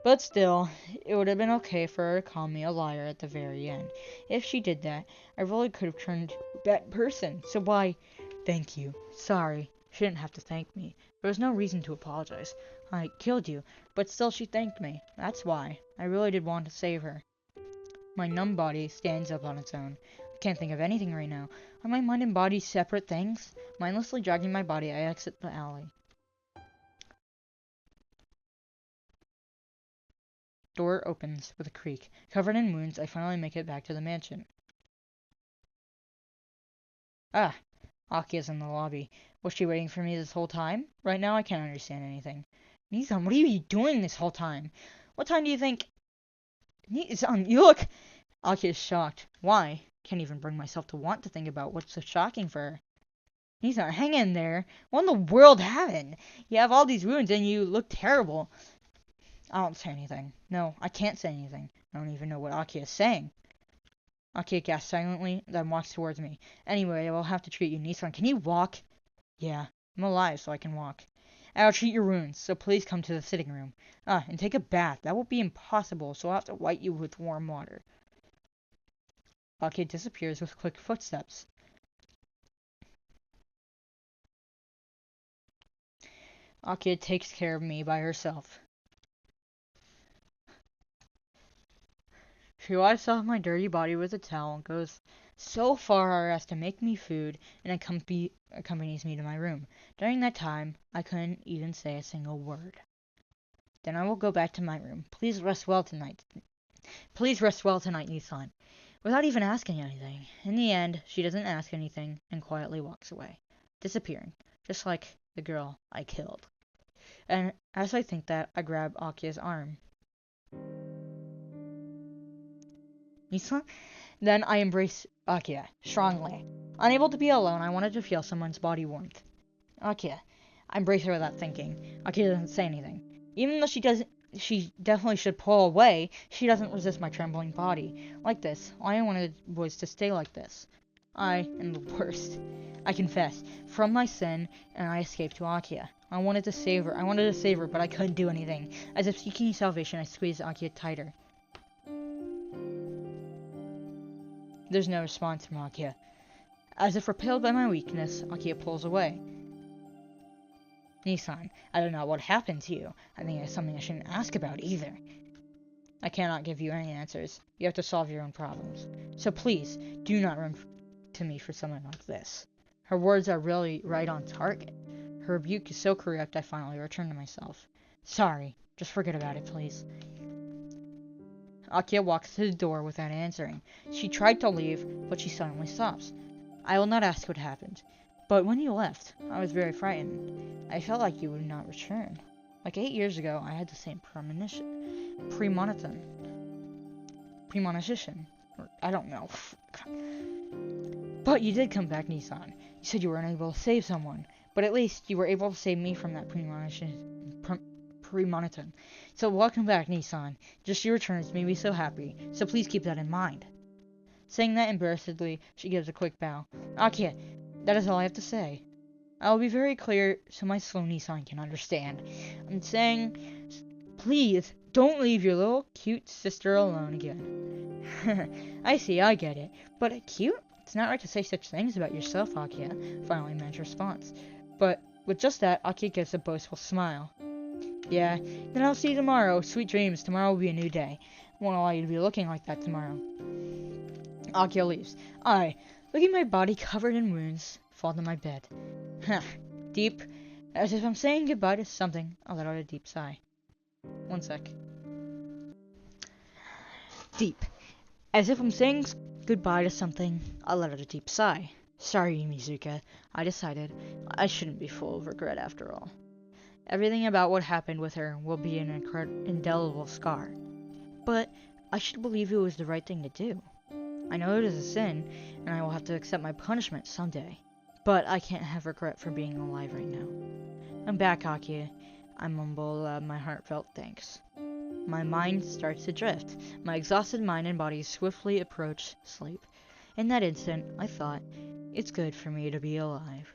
It would have been okay for her to call me a liar at the very end. If she did that, I really could have turned into a bad person. So why? Thank you. Sorry. She didn't have to thank me. There was no reason to apologize. I killed you, but still she thanked me. That's why. I really did want to save her. My numb body stands up on its own. I can't think of anything right now. Are my mind and body separate things? Mindlessly dragging my body, I exit the alley. Door opens with a creak. Covered in wounds, I finally make it back to the mansion. Ah! Akia's in the lobby. Was she waiting for me this whole time? Right now, I can't understand anything. Nizan, what are you doing this whole time? What time do you think... Nizan, you look... Akia's shocked. Why? Can't even bring myself to want to think about what's so shocking for her. Nizan, hang in there. What in the world happened? You have all these wounds and you look terrible. I don't say anything. No, I can't say anything. I don't even know what Akiha is saying. Akiha gasps silently, then walks towards me. Anyway, I will have to treat you, Nissan. Can you walk? Yeah, I'm alive, so I can walk. I'll treat your wounds, so please come to the sitting room. And take a bath. That will be impossible, so I'll have to wipe you with warm water. Akiha disappears with quick footsteps. Akiha takes care of me by herself. who I saw my dirty body with a towel, goes so far as to make me food and accompanies me to my room. During that time, I couldn't even say a single word. Then I will go back to my room. Please rest well tonight. Please rest well tonight, Nissan. Without even asking anything. In the end, she doesn't ask anything and quietly walks away, disappearing, just like the girl I killed. And as I think that, I grab Akiha's arm. Nissan? Then I embrace Akiha, strongly. Unable to be alone, I wanted to feel someone's body warmth. Akiha. I embrace her without thinking. Akiha doesn't say anything. Even though she definitely should pull away, she doesn't resist my trembling body. Like this. All I wanted was to stay like this. I am the worst. I confess. From my sin, and I escaped to Akiha. I wanted to save her, but I couldn't do anything. As if seeking salvation, I squeezed Akiha tighter. There's no response from Akiha. As if repelled by my weakness, Akiha pulls away. Nissan, I don't know what happened to you. I think it's something I shouldn't ask about either. I cannot give you any answers. You have to solve your own problems. So please, do not run to me for something like this. Her words are really right on target. Her rebuke is so correct I finally return to myself. Sorry, just forget about it, please. Akiha walks to the door without answering. She tried to leave, but she suddenly stops. I will not ask what happened. But when you left, I was very frightened. I felt like you would not return. Like 8 years ago, I had the same premonition. I don't know. But you did come back, Nissan. You said you were unable to save someone. But at least you were able to save me from that premonition. So welcome back, Nissan. Just your return has made me so happy. So please keep that in mind. Saying that embarrassedly, she gives a quick bow. Akiha, that is all I have to say. I will be very clear so my slow Nissan can understand. I'm saying, please, don't leave your little cute sister alone again. I see, I get it. But cute? It's not right to say such things about yourself, Akiha, finally managed response. But with just that, Akiha gives a boastful smile. Yeah, then I'll see you tomorrow. Sweet dreams. Tomorrow will be a new day. Won't allow you to be looking like that tomorrow. Akiha leaves. I, looking at my body covered in wounds, fall to my bed. Deep, as if I'm saying goodbye to something, I let out a deep sigh. One sec. Deep, as if I'm saying goodbye to something, I let out a deep sigh. Sorry, Mizuka. I decided I shouldn't be full of regret after all. Everything about what happened with her will be an indelible scar. But I should believe it was the right thing to do. I know it is a sin, and I will have to accept my punishment someday. But I can't have regret for being alive right now. I'm back, Akiha. I mumble my heartfelt thanks. My mind starts to drift. My exhausted mind and body swiftly approach sleep. In that instant, I thought, it's good for me to be alive.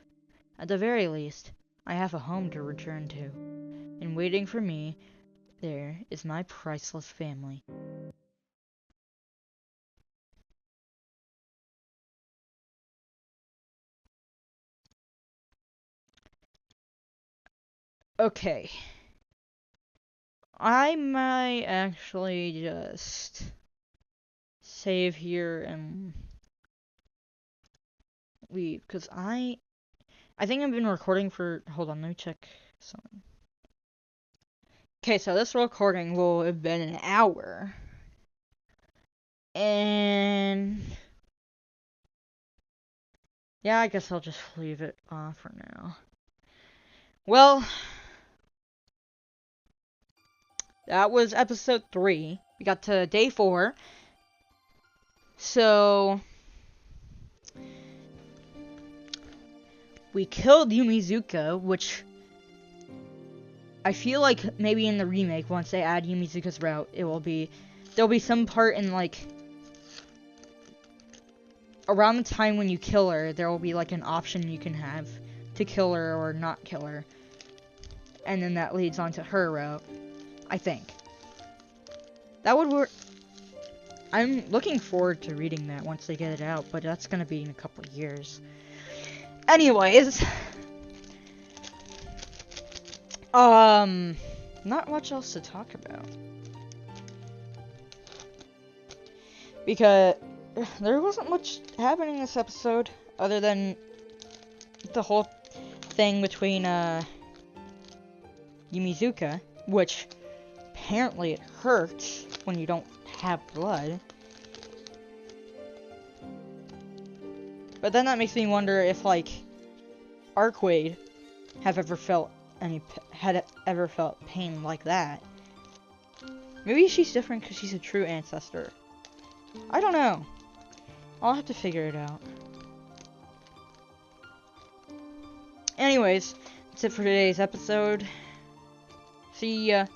At the very least, I have a home to return to. And waiting for me there is my priceless family. Okay. I might actually just save here and leave, because I think I've been recording for, hold on, let me check something. Okay, so this recording will have been an hour. And yeah, I guess I'll just leave it off for now. Well, that was episode 3. We got to day 4. So we killed Yumizuka, which I feel like maybe in the remake, once they add Yumizuka's route, there'll be some part in, like, around the time when you kill her, there will be, like, an option you can have to kill her or not kill her. And then that leads on to her route, I think. That would work. I'm looking forward to reading that once they get it out, but that's gonna be in a couple of years. Anyways, not much else to talk about. Because there wasn't much happening this episode other than the whole thing between Yumizuka, which apparently it hurts when you don't have blood. But then that makes me wonder if, like, Arcwade had ever felt pain like that. Maybe she's different because she's a true ancestor. I don't know. I'll have to figure it out. Anyways, that's it for today's episode. See ya.